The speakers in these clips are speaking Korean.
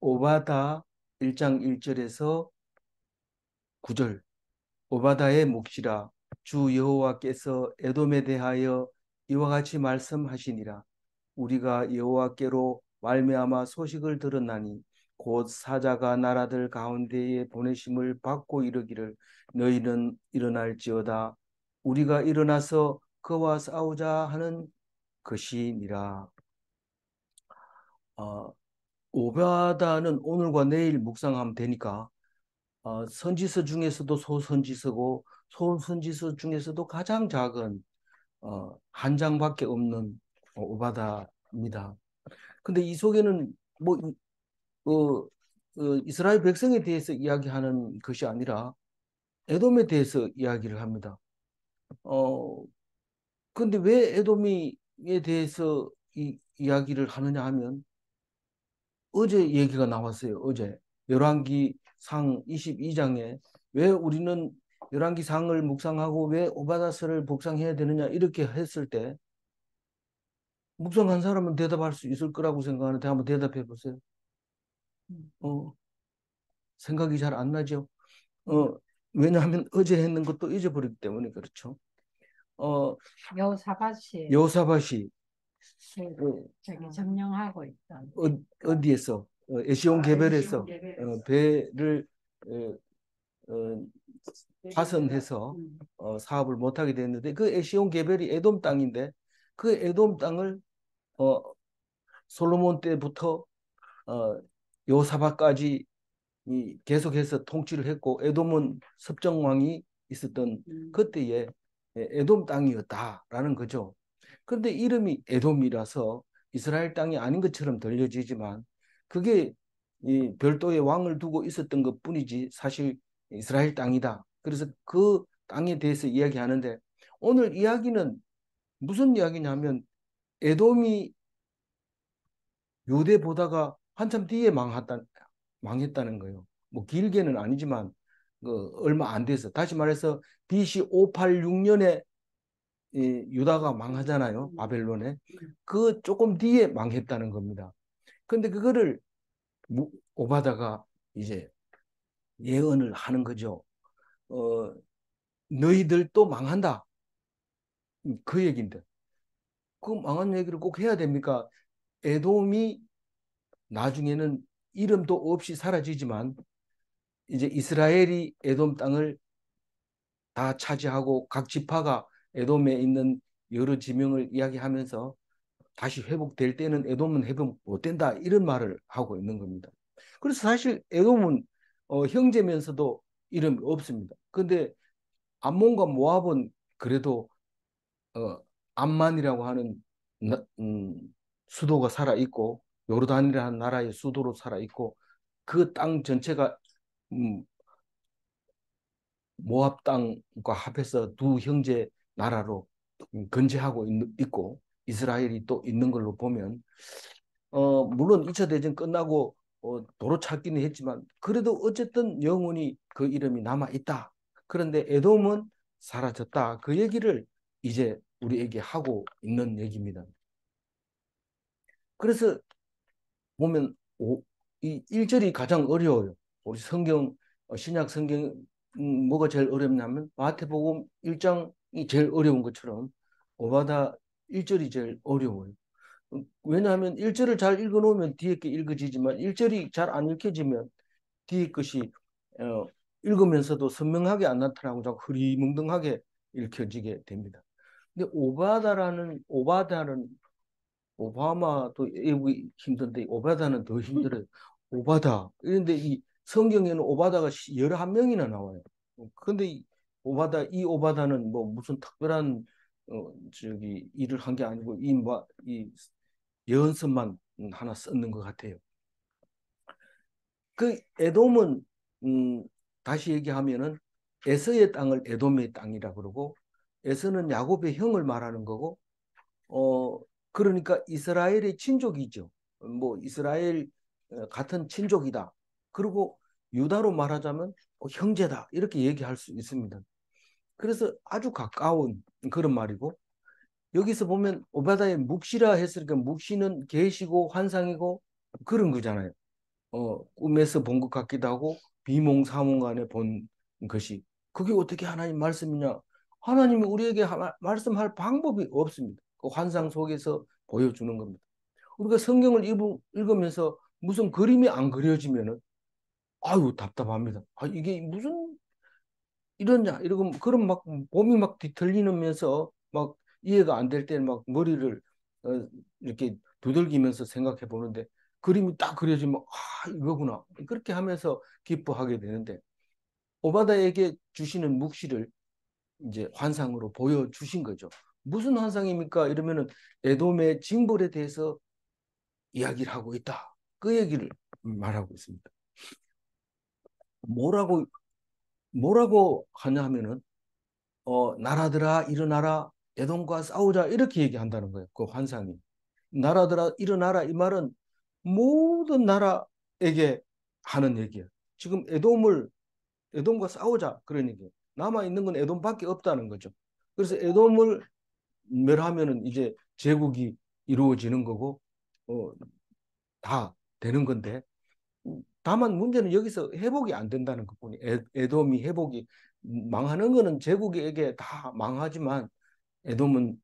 오바다 1장 1절에서 9절. 오바다의 묵시라. 주 여호와께서 에돔에 대하여 이와 같이 말씀하시니라. 우리가 여호와께로 말미암아 소식을 들었나니 곧 사자가 나라들 가운데에 보내심을 받고 이르기를 너희는 일어날지어다. 우리가 일어나서 그와 싸우자 하는 것이니라. 어, 오바다는 오늘과 내일 묵상하면 되니까 선지서 중에서도 소선지서고 소선지서 중에서도 가장 작은 한 장밖에 없는 오바다입니다. 근데 이 속에는 뭐 어, 이스라엘 백성에 대해서 이야기하는 것이 아니라 에돔에 대해서 이야기를 합니다. 어, 근데 왜 에돔에 대해서 이야기를 하느냐 하면 어제 얘기가 나왔어요. 어제 열왕기 상 22장에 왜 우리는 열왕기 상을 묵상하고 왜 오바다서를 묵상해야 되느냐 이렇게 했을 때 묵상한 사람은 대답할 수 있을 거라고 생각하는데 한번 대답해 보세요. 어, 생각이 잘 안 나죠? 어, 왜냐하면 어제 했는 것도 잊어버리기 때문에 그렇죠. 어, 여호사밧이 여호사밧이 저기 점령하고 있던 어디에서 에시온 게벨에서 배를 어, 어, 파선해서 사업을 못하게 됐는데 그 에시온 게벨이 에돔 땅인데 그 에돔 땅을 어, 솔로몬 때부터 요사박까지 계속해서 통치를 했고 에돔은 섭정왕이 있었던 그때의 에돔 땅이었다라는 거죠. 그런데 이름이 에돔이라서 이스라엘 땅이 아닌 것처럼 들려지지만 그게 이 별도의 왕을 두고 있었던 것뿐이지 사실 이스라엘 땅이다. 그래서 그 땅에 대해서 이야기하는데 오늘 이야기는 무슨 이야기냐면 에돔이 유대보다가 한참 뒤에 망했다는 거예요. 뭐 길게는 아니지만 얼마 안 돼서 다시 말해서 BC 586년에 유다가 망하잖아요. 바벨론에. 그 조금 뒤에 망했다는 겁니다. 근데 그거를 오바다가 이제 예언을 하는 거죠. 어, 너희들도 망한다. 그 얘기인데. 그 망한 얘기를 꼭 해야 됩니까? 에돔이 나중에는 이름도 없이 사라지지만 이제 이스라엘이 에돔 땅을 다 차지하고 각 지파가 에돔에 있는 여러 지명을 이야기하면서 다시 회복될 때는 에돔은 회복 못 된다 이런 말을 하고 있는 겁니다. 그래서 사실 에돔은 형제면서도 이름이 없습니다. 근데 암몬과 모압은 그래도 어, 암만이라고 하는 수도가 살아 있고 요르단이라는 나라의 수도로 살아 있고 그 땅 전체가 음, 모압 땅과 합해서 두 형제 나라로 건재하고 있고 이스라엘이 또 있는 걸로 보면 물론 2차 대전 끝나고 도로 찾기는 했지만 그래도 어쨌든 영원히 그 이름이 남아 있다. 그런데 에돔은 사라졌다. 그 얘기를 이제 우리에게 하고 있는 얘기입니다. 그래서 보면 이 1절이 가장 어려워요. 우리 성경 신약 성경 뭐가 제일 어렵냐면 마태복음 1장이 제일 어려운 것처럼 오바다 1절이 제일 어려워요. 왜냐하면 1절을 잘 읽어놓으면 뒤에 게 읽어지지만 1절이 잘 안 읽혀지면 뒤에 것이 어, 읽으면서도 선명하게 안 나타나고 자꾸 흐리멍덩하게 읽혀지게 됩니다. 근데 오바다는 오바마도 외우기 힘든데 오바다는 더 힘들어요. 오바다. 그런데 이 성경에는 오바다가 11명이나 나와요. 근데 이 오바다는 뭐 무슨 특별한 일을 한 게 아니고 이 예언서만 하나 썼는 것 같아요. 그 에돔은 음, 다시 얘기하면은 에서의 땅을 에돔의 땅이라 그러고 에서는 야곱의 형을 말하는 거고 어 그러니까 이스라엘의 친족이죠. 뭐 이스라엘 같은 친족이다. 그리고 유다로 말하자면 형제다. 이렇게 얘기할 수 있습니다. 그래서 아주 가까운 그런 말이고 여기서 보면 오바다의 묵시라 했으니까 묵시는 계시고 환상이고 그런 거잖아요. 꿈에서 본 것 같기도 하고 비몽사몽간에 본 것이 그게 어떻게 하나님 말씀이냐? 하나님이 우리에게 말씀할 방법이 없습니다. 그 환상 속에서 보여주는 겁니다. 우리가 성경을 읽으면서 무슨 그림이 안 그려지면은 아유 답답합니다. 아, 이게 무슨 이러냐 이러고 그런 막 몸이 막 뒤틀리면서 막 이해가 안 될 때는 막 머리를 이렇게 두들기면서 생각해 보는데 그림이 딱 그려지면 아 이거구나 그렇게 하면서 기뻐하게 되는데 오바다에게 주시는 묵시를 이제 환상으로 보여주신 거죠. 무슨 환상입니까? 이러면은 에돔의 징벌에 대해서 이야기를 하고 있다. 그 얘기를 말하고 있습니다. 뭐라고 뭐라고 하냐 하면은 나라들아 일어나라 에돔과 싸우자 이렇게 얘기한다는 거예요. 그 환상이. 나라들아 일어나라 이 말은 모든 나라에게 하는 얘기예요. 지금 에돔과 싸우자 그런 얘기예요. 남아 있는 건 에돔밖에 없다는 거죠. 그래서 에돔을 멸하면은 이제 제국이 이루어지는 거고 어, 다 되는 건데 다만 문제는 여기서 회복이 안 된다는 것뿐이 에돔이 회복이 망하는 거는 제국에게 다 망하지만 에돔은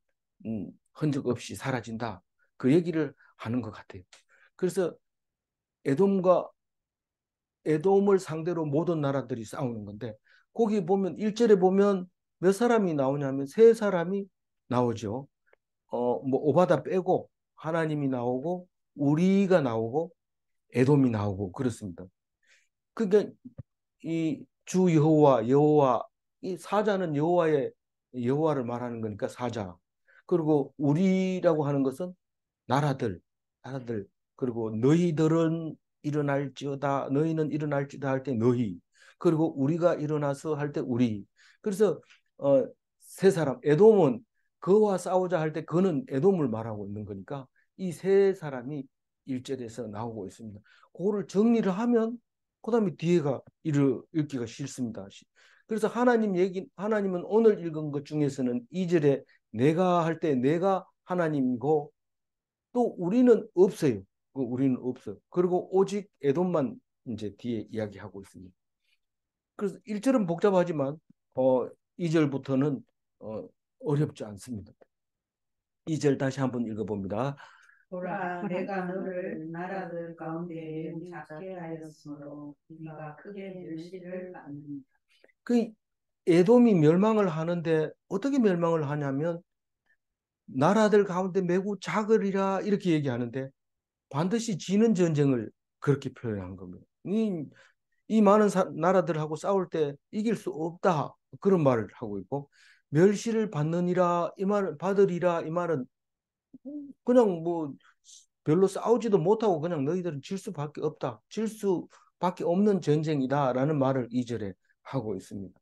흔적 없이 사라진다. 그 얘기를 하는 것 같아요. 그래서 에돔과 에돔을 상대로 모든 나라들이 싸우는 건데 거기 보면 1절에 보면 몇 사람이 나오냐면 세 사람이 나오죠. 뭐 오바다 빼고 하나님이 나오고 우리가 나오고 에돔이 나오고 그렇습니다. 그러니까 이 주 여호와 이 사자는 여호와를 말하는 거니까 사자. 그리고 우리라고 하는 것은 나라들 나라들 그리고 너희는 일어날지어다 할 때 너희 그리고 우리가 일어나서 할 때 우리 그래서 어, 세 사람 에돔은 그와 싸우자 할 때 그는 에돔을 말하고 있는 거니까 이 세 사람이 일절에서 나오고 있습니다. 그거를 정리를 하면 그다음에 뒤에가 읽기가 싫습니다. 그래서 하나님은 오늘 읽은 것 중에서는 2절에 내가 할 때 내가 하나님이고 또 우리는 없어요. 우리는 없어요. 그리고 오직 에돔만 이제 뒤에 이야기하고 있습니다. 그래서 1절은 복잡하지만 2절부터는 어렵지 않습니다. 2절 다시 한번 읽어봅니다. 보라, 내가 너를 나라들 가운데 작게 하였으므로 네가 크게 멸시를 받는다. 그 에돔이 멸망을 하는데 어떻게 멸망을 하냐면 나라들 가운데 매우 작으리라 이렇게 얘기하는데 반드시 지는 전쟁을 그렇게 표현한 겁니다. 이 많은 나라들하고 싸울 때 이길 수 없다 그런 말을 하고 있고 멸시를 받느니라 이 말은 받으리라 이 말은 그냥 뭐 별로 싸우지도 못하고 그냥 너희들은 질 수밖에 없다 질 수밖에 없는 전쟁이다라는 말을 2절에 하고 있습니다.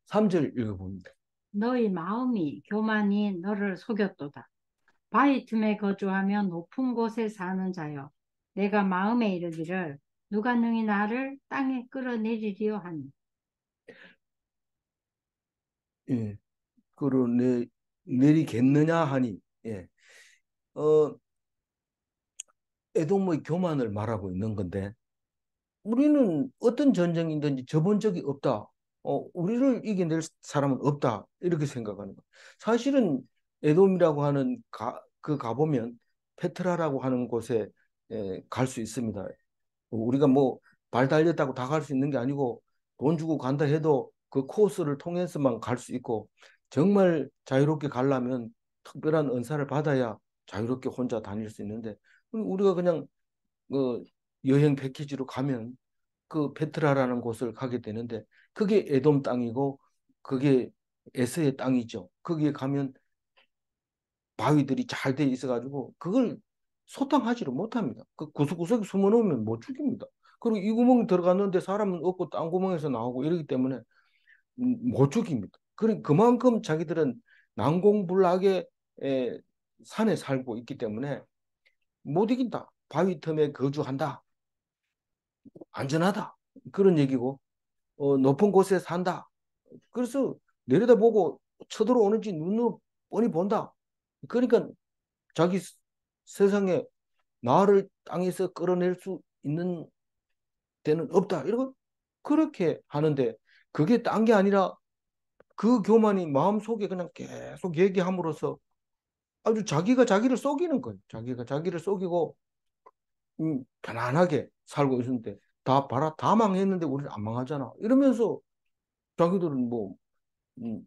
3절 읽어봅니다. 너희 마음이 교만이 너를 속였도다. 바위 틈에 거주하며 높은 곳에 사는 자여, 내가 마음에 이르기를 누가 능히 나를 땅에 끌어내리리요 하니. 예, 그로 내리겠느냐 하니 예. 어, 에돔의 교만을 말하고 있는 건데 우리는 어떤 전쟁이든지 져본 적이 없다. 우리를 이겨낼 사람은 없다. 이렇게 생각하는 거. 사실은 에돔이라고 하는 가보면 페트라라고 하는 곳에 갈 수 있습니다. 우리가 뭐 발 달렸다고 다 갈 수 있는 게 아니고 돈 주고 간다 해도 그 코스를 통해서만 갈 수 있고 정말 자유롭게 가려면 특별한 은사를 받아야 자유롭게 혼자 다닐 수 있는데 우리가 그냥 그 여행 패키지로 가면 그 페트라라는 곳을 가게 되는데 그게 에돔 땅이고 그게 에서의 땅이죠. 거기에 가면 바위들이 잘 돼 있어가지고 그걸 소탕하지를 못합니다. 그 구석구석에 숨어 놓으면 못 죽입니다. 그리고 이 구멍 들어갔는데 사람은 없고 딴 구멍에서 나오고 이러기 때문에 못 죽입니다. 그만큼 자기들은 난공불락의 산에 살고 있기 때문에 못 이긴다. 바위 틈에 거주한다. 안전하다. 그런 얘기고 높은 곳에 산다. 그래서 내려다보고 쳐들어오는지 눈으로 뻔히 본다. 그러니까 자기 세상에 나를 땅에서 끌어낼 수 있는 때는 없다. 이러고 그렇게 하는데 그게 딴 게 아니라 그 교만이 마음속에 그냥 계속 얘기함으로써 아주 자기가 자기를 속이는 거예요. 자기가 자기를 속이고 편안하게 살고 있었는데 다 봐라 다 망했는데 우리는 안 망하잖아. 이러면서 자기들은 뭐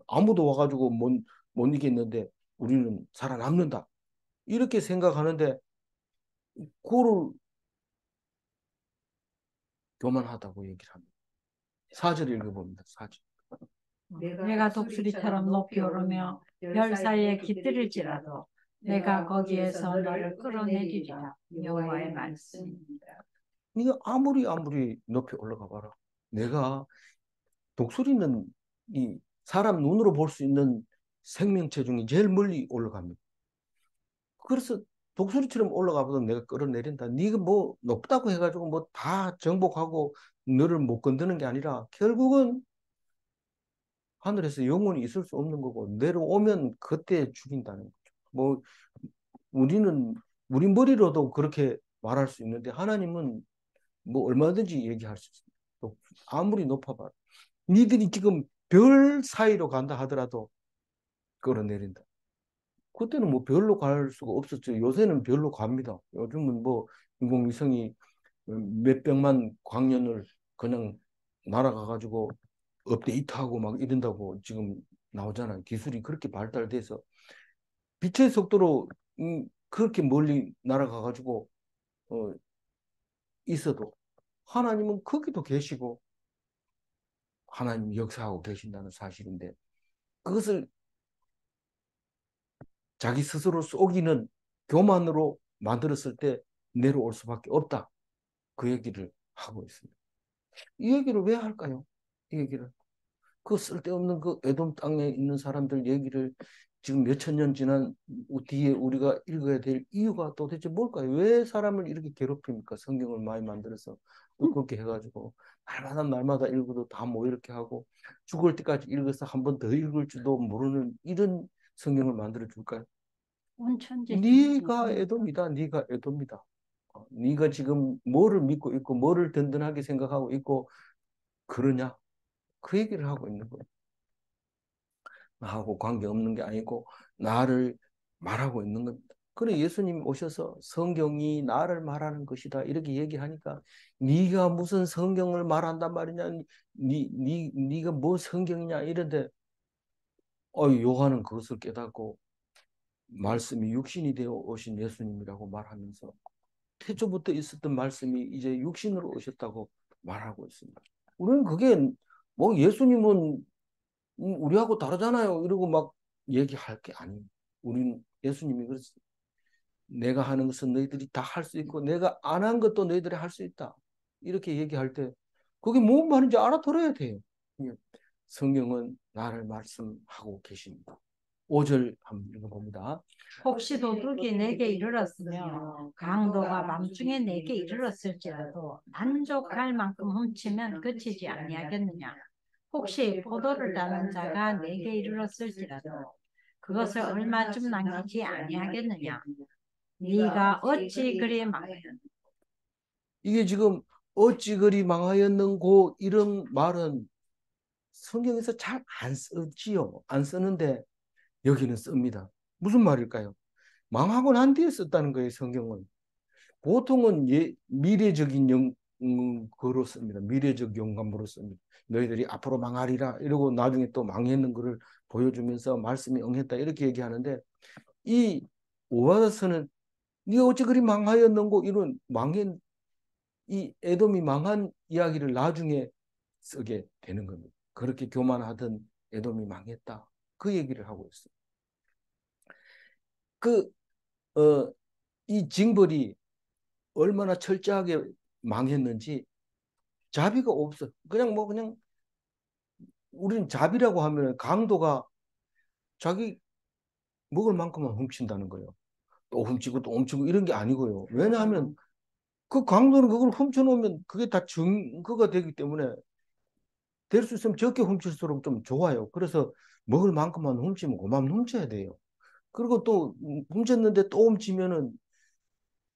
아무도 와가지고 못 이겼는데 우리는 살아남는다. 이렇게 생각하는데 그거를 교만하다고 얘기를 합니다. 사절 읽어봅니다. 사절. 내가 독수리처럼 높이 오르며 별 사이에 깃들일지라도 내가 거기에서 너를 끌어내리리라. 여호와의 말씀입니다. 네가 아무리 높이 올라가 봐라. 내가 독수리는 이 사람 눈으로 볼 수 있는 생명체 중에 제일 멀리 올라갑니다. 그래서 독수리처럼 올라가보면 내가 끌어내린다. 네가 뭐 높다고 해가지고 뭐 다 정복하고 너를 못 건드는 게 아니라 결국은 하늘에서 영원히 있을 수 없는 거고 내려오면 그때 죽인다는 거죠. 뭐 우리는 우리 머리로도 그렇게 말할 수 있는데 하나님은 뭐 얼마든지 얘기할 수 있습니다. 또 아무리 높아봐. 니들이 지금 별 사이로 간다 하더라도 끌어내린다. 그때는 뭐 별로 갈 수가 없었죠. 요새는 별로 갑니다. 요즘은 뭐 인공위성이 몇 백만 광년을 그냥 날아가가지고 업데이트하고 막 이런다고 지금 나오잖아요. 기술이 그렇게 발달돼서 빛의 속도로 그렇게 멀리 날아가가지고 어, 있어도 하나님은 거기도 계시고 하나님 역사하고 계신다는 사실인데 그것을 자기 스스로 속이는 교만으로 만들었을 때 내려올 수밖에 없다. 그 얘기를 하고 있습니다. 이 얘기를 왜 할까요? 이 얘기를. 그 쓸데없는 그 에돔 땅에 있는 사람들 얘기를 지금 몇천 년 지난 뒤에 우리가 읽어야 될 이유가 도대체 뭘까요? 왜 사람을 이렇게 괴롭힙니까? 성경을 많이 만들어서 그렇게 해가지고 날마다 읽어도 다 뭐 이렇게 하고 죽을 때까지 읽어서 한 번 더 읽을 줄도 모르는 이런 성경을 만들어 줄까요? 네가 에돔이다. 네가 에돔이다. 네가 지금 뭐를 믿고 있고 뭐를 든든하게 생각하고 있고 그러냐? 그 얘기를 하고 있는 거예요. 나하고 관계없는 게 아니고 나를 말하고 있는 겁니다. 그래 예수님이 오셔서 성경이 나를 말하는 것이다 이렇게 얘기하니까 네가 무슨 성경을 말한단 말이냐 네가 뭐 성경이냐 이런데 요한은 그것을 깨닫고 말씀이 육신이 되어 오신 예수님이라고 말하면서 태초부터 있었던 말씀이 이제 육신으로 오셨다고 말하고 있습니다. 우리는 그게 뭐 예수님은 우리하고 다르잖아요. 이러고 막 얘기할 게 아니에요. 우리는 예수님이 그랬어요. 내가 하는 것은 너희들이 다 할 수 있고 내가 안 한 것도 너희들이 할 수 있다. 이렇게 얘기할 때 그게 무슨 말인지 알아들어야 돼요. 예. 성경은 나를 말씀하고 계십니다. 5절 한번 읽어봅니다. 혹시 도둑이 내게 이르렀으며 강도가 밤중에 내게 이르렀을지라도 만족할 만큼 훔치면 그치지 아니하겠느냐. 혹시 포도를 따는 자가 내게 이르렀을지라도 그것을 얼마쯤 남기지 아니하겠느냐. 네가 어찌 그리 망하였느냐. 이게 지금 어찌 그리 망하였는고 이런 말은 성경에서 잘 안 쓰지요. 안 쓰는데 여기는 씁니다. 무슨 말일까요? 망하고 난 뒤에 썼다는 거예요, 성경은. 보통은 미래적인 거로 씁니다. 미래적 영감으로 씁니다. 너희들이 앞으로 망하리라 이러고 나중에 또 망했는 거를 보여주면서 말씀이 응했다 이렇게 얘기하는데 이 오바다서는 네가 어찌 그리 망하였는고 이런 망한 이 에돔이 망한 이야기를 나중에 쓰게 되는 겁니다. 그렇게 교만하던 에돔이 망했다. 그 얘기를 하고 있어요. 그, 이 징벌이 얼마나 철저하게 망했는지 자비가 없어. 그냥 우리는 자비라고 하면 강도가 자기 먹을 만큼만 훔친다는 거예요. 또 훔치고 또 훔치고 이런 게 아니고요. 왜냐하면 그 강도는 그걸 훔쳐놓으면 그게 다 증거가 되기 때문에 될 수 있으면 적게 훔칠수록 좀 좋아요. 그래서 먹을 만큼만 훔치면 그만 훔쳐야 돼요. 그리고 또 훔쳤는데 또 훔치면은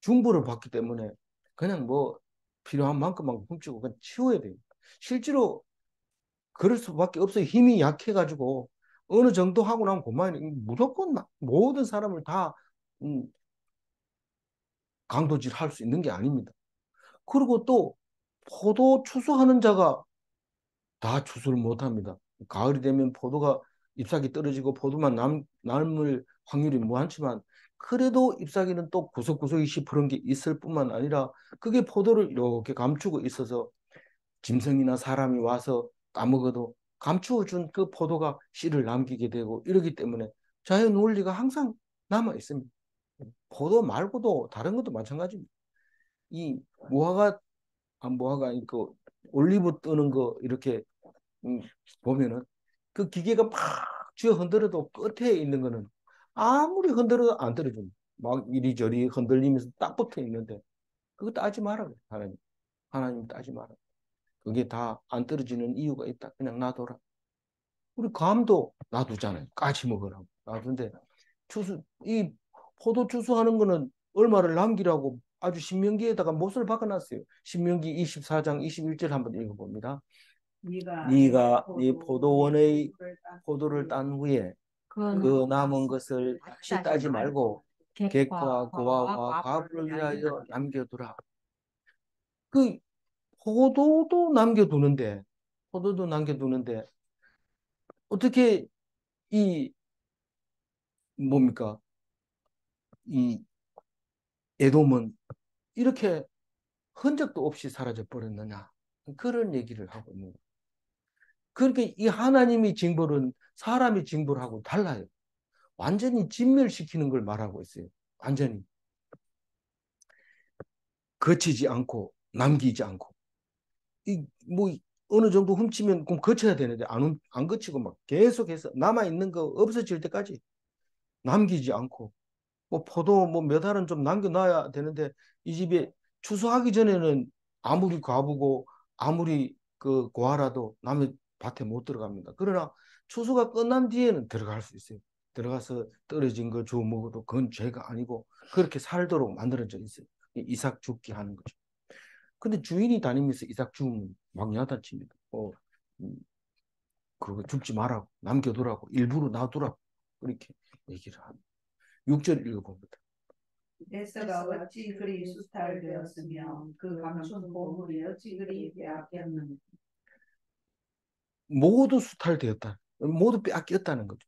중벌을 받기 때문에 그냥 뭐 필요한 만큼만 훔치고 그냥 치워야 돼요. 실제로 그럴 수밖에 없어요. 힘이 약해가지고 어느 정도 하고 나면 그만 무조건 모든 사람을 다 음, 강도질 할 수 있는 게 아닙니다. 그리고 또 포도 추수하는 자가 다 추수를 못 합니다. 가을이 되면 포도가 잎사귀 떨어지고 포도만 남을 확률이 무한치만 그래도 잎사귀는 또 구석구석이 시퍼런 게 있을 뿐만 아니라 그게 포도를 이렇게 감추고 있어서 짐승이나 사람이 와서 따먹어도 감추어준 그 포도가 씨를 남기게 되고 이러기 때문에 자연 원리가 항상 남아 있습니다. 포도 말고도 다른 것도 마찬가지입니다. 이 무화과, 무화과 그 올리브 뜨는 거 이렇게 음, 보면은 그 기계가 막 쥐어 흔들어도 끝에 있는 거는 아무리 흔들어도 안 떨어집니다. 막 이리저리 흔들리면서 딱 붙어 있는데 그거 따지 마라. 하나님. 하나님 따지 마라. 그게 다 안 떨어지는 이유가 있다. 그냥 놔둬라. 우리 감도 놔두잖아요. 까치 먹으라고. 놔두는데 이 포도 추수하는 거는 얼마를 남기라고 아주 신명기에다가 못을 박아놨어요. 신명기 24장 21절 한번 읽어봅니다. 네가 이 포도원의 포도를 딴 후에 그 남은 것을 다시 따지 말고 객과 고아와 과부를 위하여 남겨두라. 그 포도도 남겨두는데 포도도 남겨두는데 어떻게 이 뭡니까 이 에돔은 이렇게 흔적도 없이 사라져 버렸느냐 그런 얘기를 하고 있는 거예요. 그러니까 이 하나님이 징벌은 사람이 징벌하고 달라요. 완전히 진멸시키는 걸 말하고 있어요. 완전히 거치지 않고 남기지 않고 이 뭐 어느 정도 훔치면 그럼 거쳐야 되는데 안 거치고 막 계속해서 남아 있는 거 없어질 때까지 남기지 않고 뭐 포도 뭐 몇 알은 좀 남겨놔야 되는데 이 집에 추수하기 전에는 아무리 과부고 아무리 그 고아라도 남의 밭에 못 들어갑니다. 그러나 추수가 끝난 뒤에는 들어갈 수 있어요. 들어가서 떨어진 거 주워 먹어도 그건 죄가 아니고 그렇게 살도록 만들어져 있어요. 이삭 죽기 하는 거죠. 근데 주인이 다니면서 이삭 죽으면 막 야단칩니다. 음, 그거 죽지 말라고 남겨두라고 일부러 놔두라고 그렇게 얘기를 합니다. 6절 읽어봅니다. 에서가 어찌 그리 수탈되었으며 그 감춘 보물이 어찌 그리 빼앗겼느냐. 모두 수탈되었다. 모두 빼앗겼다는 거죠.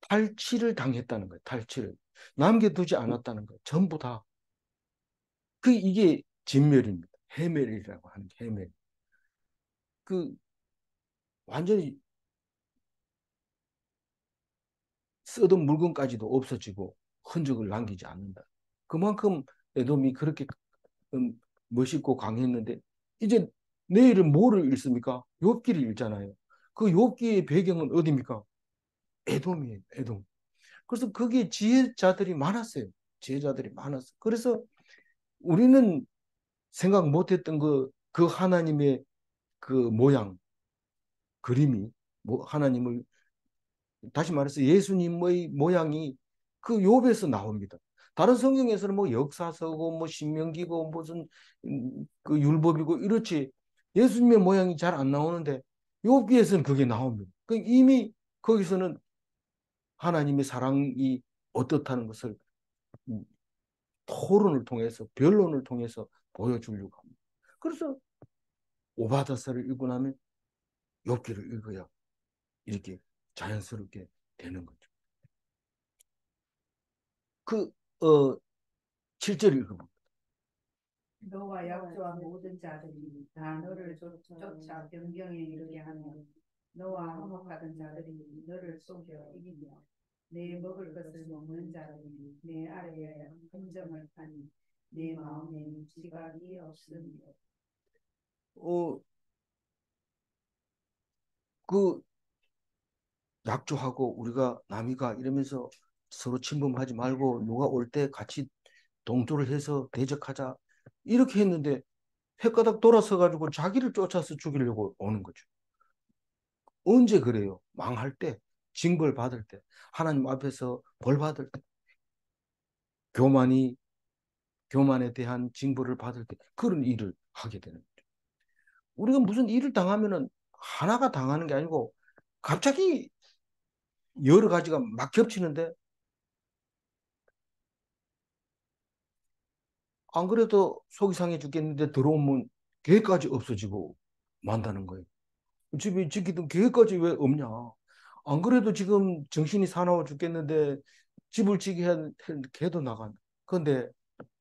탈취를 당했다는 거예요. 탈취를. 남겨두지 않았다는 거예요. 전부 다. 이게 진멸입니다. 해멸이라고 하는 게 해멸. 그 완전히 쓰던 물건까지도 없어지고 흔적을 남기지 않는다. 그만큼 에돔이 그렇게 음, 멋있고 강했는데 이제 내일은 뭐를 읽습니까? 욥기를 읽잖아요. 그 욥기의 배경은 어디입니까? 에돔이에요. 에돔. 그래서 거기에 지혜자들이 많았어요. 지혜자들이 많았어요. 그래서 우리는 생각 못했던 그 하나님의 그 모양, 그림이 뭐 하나님을 다시 말해서 예수님의 모양이 그 욥에서 나옵니다. 다른 성경에서는 뭐 역사서고 뭐 신명기고 무슨 그 율법이고 이렇지 예수님의 모양이 잘 안 나오는데 욥기에서는 그게 나옵니다. 그 이미 거기서는 하나님의 사랑이 어떻다는 것을 토론을 통해서 변론을 통해서 보여주려고 합니다. 그래서 오바다서를 읽고 나면 욥기를 읽어야 이렇게 자연스럽게 되는 거죠. 그 어, 7절 읽어봅니다. 너와 약조한 모든 자들이 다 너를 쫓아 변경에 이르게 하며 너와 화목하던 자들이 너를 속여 이기며 내 먹을 것을 먹는 자들이 내 아래에 함정을 파니 내 마음에 지각이 없으니. 어, 그 약조하고 우리가 남이가 이러면서 서로 침범하지 말고 누가 올 때 같이 동조를 해서 대적하자 이렇게 했는데 헷가닥 돌아서 가지고 자기를 쫓아서 죽이려고 오는 거죠. 언제 그래요? 망할 때, 징벌 받을 때, 하나님 앞에서 벌 받을 때, 교만이 교만에 대한 징벌을 받을 때 그런 일을 하게 되는 거죠. 우리가 무슨 일을 당하면은 하나가 당하는 게 아니고 갑자기 여러 가지가 막 겹치는데 안 그래도 속이 상해 죽겠는데 들어오면 계획까지 없어지고 만다는 거예요. 집에 지키던 계획까지 왜 없냐? 안 그래도 지금 정신이 사나워 죽겠는데 집을 지게 했는데 걔도 나간다. 그런데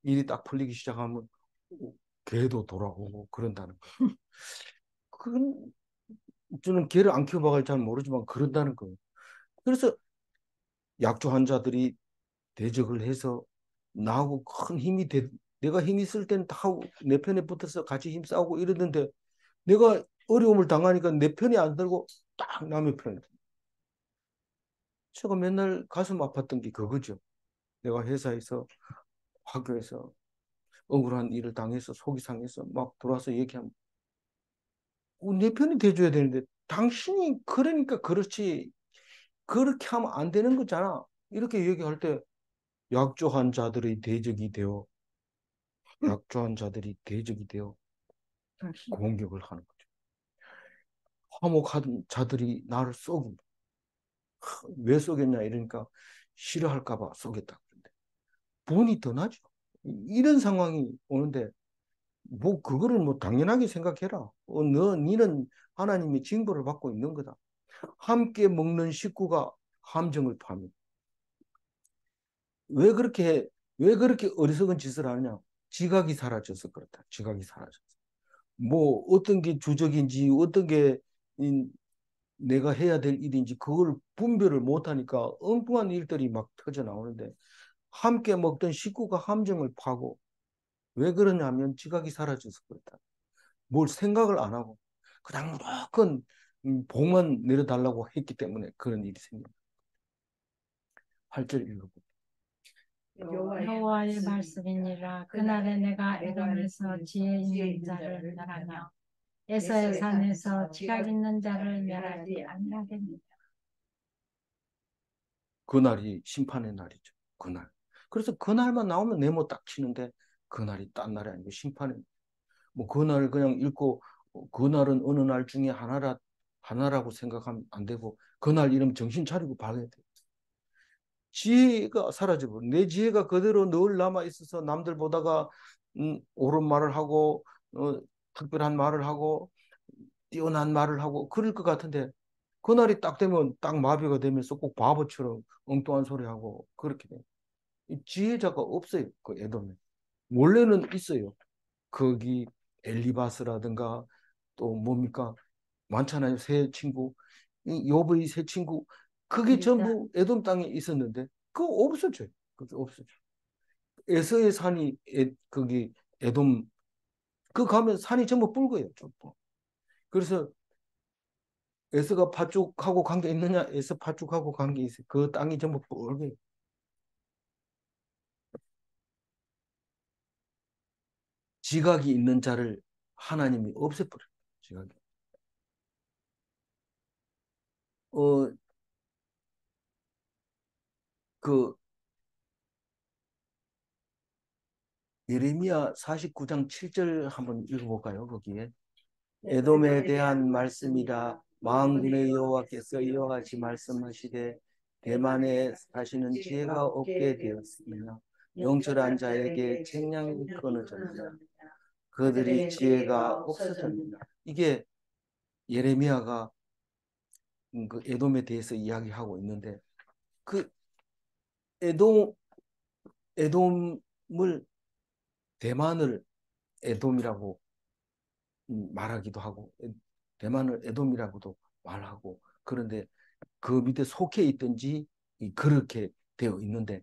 일이 딱 풀리기 시작하면 걔도 돌아오고 그런다는 거예요. 그건 저는 걔를 안 키워봐서 잘 모르지만 그런다는 거예요. 그래서 약조 환자들이 대적을 해서 나하고 큰 힘이 내가 힘이 있을 때는 다 내 편에 붙어서 같이 힘싸우고 이러는데 내가 어려움을 당하니까 내 편이 안 들고 딱 남의 편이. 제가 맨날 가슴 아팠던 게 그거죠. 내가 회사에서 학교에서 억울한 일을 당해서 속이 상해서 막 돌아서 얘기하면 내 편이 돼줘야 되는데 당신이 그러니까 그렇지 그렇게 하면 안 되는 거잖아. 이렇게 얘기할 때 약조한 자들의 대적이 되어 약조한 자들이 대적이 되어 공격을 하는 거죠. 화목한 자들이 나를 쏘고 왜 쏘겠냐 이러니까 싫어할까 봐 쏘겠다. 그런데 분이 더 나죠. 이런 상황이 오는데 뭐 그거를 뭐 당연하게 생각해라. 니는 하나님의 징벌을 받고 있는 거다. 함께 먹는 식구가 함정을 파면 왜 그렇게 어리석은 짓을 하느냐? 지각이 사라져서 그렇다. 지각이 사라져서. 뭐 어떤 게 주적인지 어떤 게 내가 해야 될 일인지 그걸 분별을 못하니까 엉뚱한 일들이 막 터져 나오는데 함께 먹던 식구가 함정을 파고 왜 그러냐면 지각이 사라져서 그렇다. 뭘 생각을 안 하고 그냥 무조건 복만 내려달라고 했기 때문에 그런 일이 생깁니다. 8절 읽어볼게요. 여호와의 말씀이니라. 그날에 내가 에돔에서 지혜 있는 자를 멸하며 에서의 산에서 지각 있는 자를 멸하지 아니하겠느냐. 그날이 심판의 날이죠. 그날. 그래서 그날만 나오면 네모 딱 치는데 그날이 딴 날이 아니고 심판의 뭐 그날 그냥 읽고 그날은 어느 날 중에 하나라고 생각하면 안 되고 그날 이름 정신 차리고 봐야 돼. 지혜가 사라져버려. 내 지혜가 그대로 늘 남아 있어서 남들 보다가 옳은 말을 하고 특별한 말을 하고 뛰어난 말을 하고 그럴 것 같은데 그날이 딱 되면 딱 마비가 되면서 꼭 바보처럼 엉뚱한 소리 하고 그렇게 돼. 이 지혜자가 없어요. 그 에돔에. 원래는 있어요. 거기 엘리바스라든가 또 뭡니까 많잖아요. 새 친구, 이 욥의 새 친구 그게 전부 에돔 땅에 있었는데 그거 없어져요. 그게 없어져. 에서의 산이 거기 에돔 그 가면 산이 전부 붉어요. 전부. 그래서 에서가 파죽하고 관계 있느냐? 에서 파죽하고 관계 있어요. 그 땅이 전부 붉어요. 지각이 있는 자를 하나님이 없애버려요. 지각이. 어, 그 예레미야 49장 7절 한번 읽어볼까요? 거기에 에돔에 대한 말씀이라 만군의 여호와께서 이와 같이 말씀하시되 대만에 사시는 지혜가 없게 되었으며 영철한 자에게 책량이 끊어졌느니라. 그들이 지혜가 없어졌느니라. 이게 예레미야가 그 에돔에 대해서 이야기하고 있는데 그 에돔 에돔을 대만을 에돔이라고 말하기도 하고 대만을 에돔이라고도 말하고 그런데 그 밑에 속해 있든지 그렇게 되어 있는데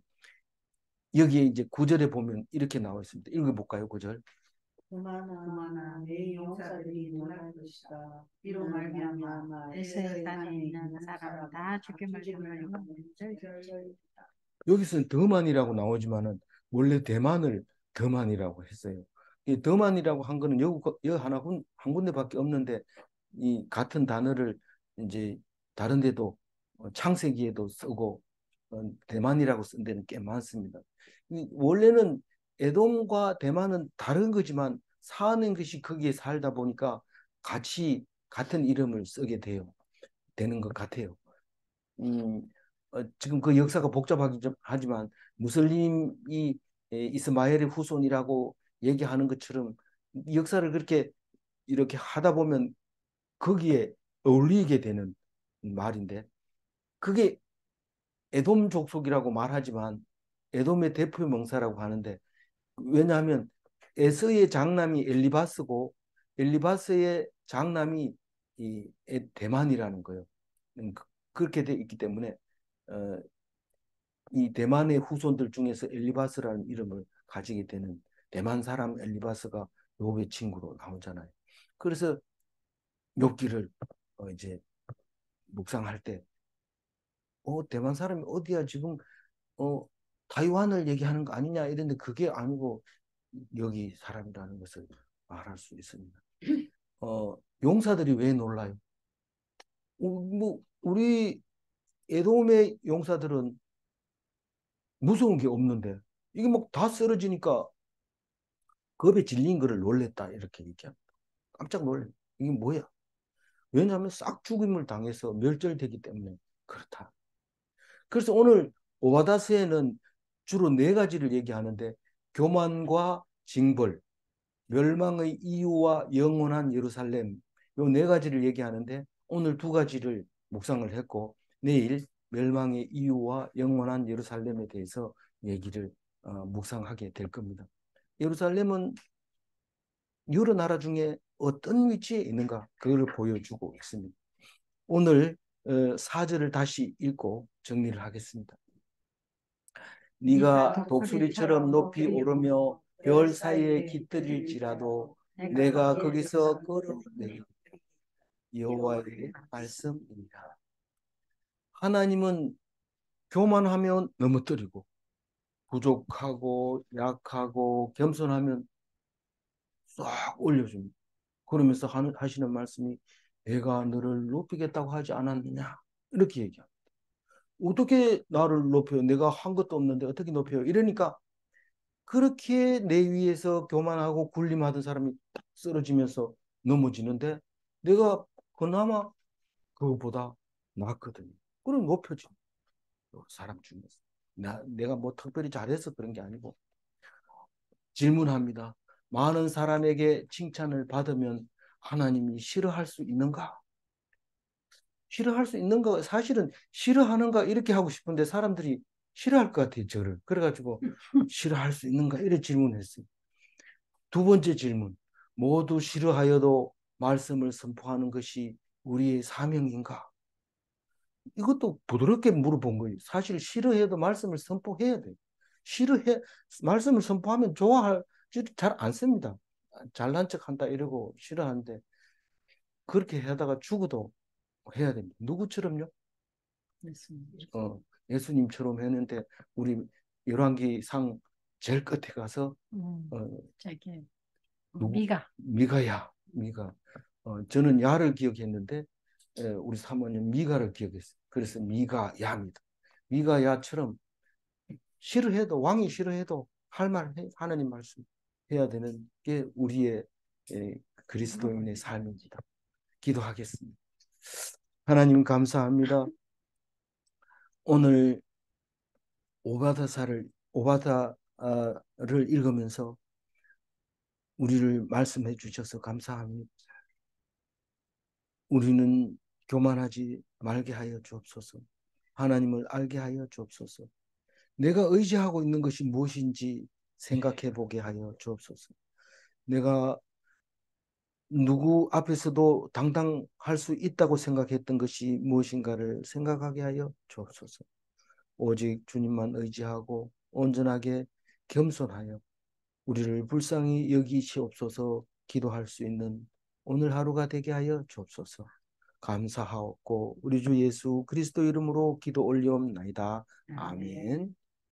여기에 이제 구절에 보면 이렇게 나와 있습니다. 읽어볼까요? 구절. 그만아 내 용사들이 놀랄 것이다. 이로 말미암아 에서의 산에 있는 사람 다 주께 말씀하여 여기서는 더만이라고 나오지만은 원래 대만을 더만이라고 했어요. 이 더만이라고 한 거는 여 하나 한 군데밖에 없는데 이 같은 단어를 이제 다른 데도 창세기에도 쓰고 대만이라고 쓴 데는 꽤 많습니다. 원래는 에돔과 대만은 다른 거지만 사는 것이 거기에 살다 보니까 같이 같은 이름을 쓰게 되는 것 같아요. 음, 지금 그 역사가 복잡하지만 무슬림이 이스마엘의 후손이라고 얘기하는 것처럼 역사를 그렇게 이렇게 하다 보면 거기에 어울리게 되는 말인데 그게 에돔 족속이라고 말하지만 에돔의 대표 명사라고 하는데 왜냐하면 에서의 장남이 엘리바스고 엘리바스의 장남이 이 대만이라는 거예요. 그렇게 돼 있기 때문에 어, 이 대만의 후손들 중에서 엘리바스라는 이름을 가지게 되는 대만 사람 엘리바스가 욥의 친구로 나오잖아요. 그래서 욥기를 이제 묵상할 때 대만 사람이 어디야 지금 어, 타이완을 얘기하는 거 아니냐 이랬는데 그게 아니고 여기 사람이라는 것을 말할 수 있습니다. 용사들이 왜 놀라요? 뭐 우리 에돔의 용사들은 무서운 게 없는데 이게 뭐 다 쓰러지니까 겁에 질린 거를 놀랬다 이렇게 얘기합니다. 깜짝 놀래. 이게 뭐야? 왜냐하면 싹 죽임을 당해서 멸절되기 때문에 그렇다. 그래서 오늘 오바다스에는 주로 네 가지를 얘기하는데 교만과 징벌, 멸망의 이유와 영원한 예루살렘 요 네 가지를 얘기하는데 오늘 두 가지를 묵상을 했고 내일 멸망의 이유와 영원한 예루살렘에 대해서 얘기를 묵상하게 될 겁니다. 예루살렘은 여러 나라 중에 어떤 위치에 있는가 그걸 보여주고 있습니다. 오늘 4절을 다시 읽고 정리를 하겠습니다. 네가 독수리처럼 높이 오르며 별 사이에 깃들일지라도 내가 거기서 걸어내리 여호와의 말씀입니다. 하나님은 교만하면 넘어뜨리고 부족하고 약하고 겸손하면 싹 올려줍니다. 그러면서 하시는 말씀이 내가 너를 높이겠다고 하지 않았느냐 이렇게 얘기합니다. 어떻게 나를 높여요? 내가 한 것도 없는데 어떻게 높여요? 이러니까 그렇게 내 위에서 교만하고 군림하던 사람이 딱 쓰러지면서 넘어지는데 내가 그나마 그거보다 낫거든요. 그럼 높여지. 사람 중에서. 내가 뭐 특별히 잘해서 그런 게 아니고 질문합니다. 많은 사람에게 칭찬을 받으면 하나님이 싫어할 수 있는가? 싫어할 수 있는가? 사실은 싫어하는가? 이렇게 하고 싶은데 사람들이 싫어할 것 같아요, 저를. 그래가지고 싫어할 수 있는가? 이렇게 질문했어요. 두 번째 질문. 모두 싫어하여도 말씀을 선포하는 것이 우리의 사명인가? 이것도 부드럽게 물어본 거예요. 사실 싫어해도 말씀을 선포해야 돼요. 싫어해, 말씀을 선포하면 좋아하지 잘 않습니다. 잘난 척 한다 이러고 싫어하는데 그렇게 하다가 죽어도 해야 됩니다. 누구처럼요? 예수님처럼 했는데 우리 열왕기상 제일 끝에 가서 저기 누구? 미가 미가. 저는 야를 기억했는데 우리 사모님 미가를 기억했어요. 그래서 미가 야입니다. 미가 야처럼 싫어해도 왕이 싫어해도 할 말 하나님 말씀 해야 되는 게 우리의 그리스도인의 삶입니다. 기도하겠습니다. 하나님 감사합니다. 오늘 오바다를 읽으면서 우리를 말씀해 주셔서 감사합니다. 우리는 교만하지 말게 하여 주옵소서. 하나님을 알게 하여 주옵소서. 내가 의지하고 있는 것이 무엇인지 생각해 보게 하여 주옵소서. 내가 누구 앞에서도 당당할 수 있다고 생각했던 것이 무엇인가를 생각하게 하여 주옵소서. 오직 주님만 의지하고 온전하게 겸손하여 우리를 불쌍히 여기시옵소서. 기도할 수 있는 오늘 하루가 되게 하여 주옵소서. 감사하옵고 우리 주 예수 그리스도 이름으로 기도 올리옵나이다. 아멘.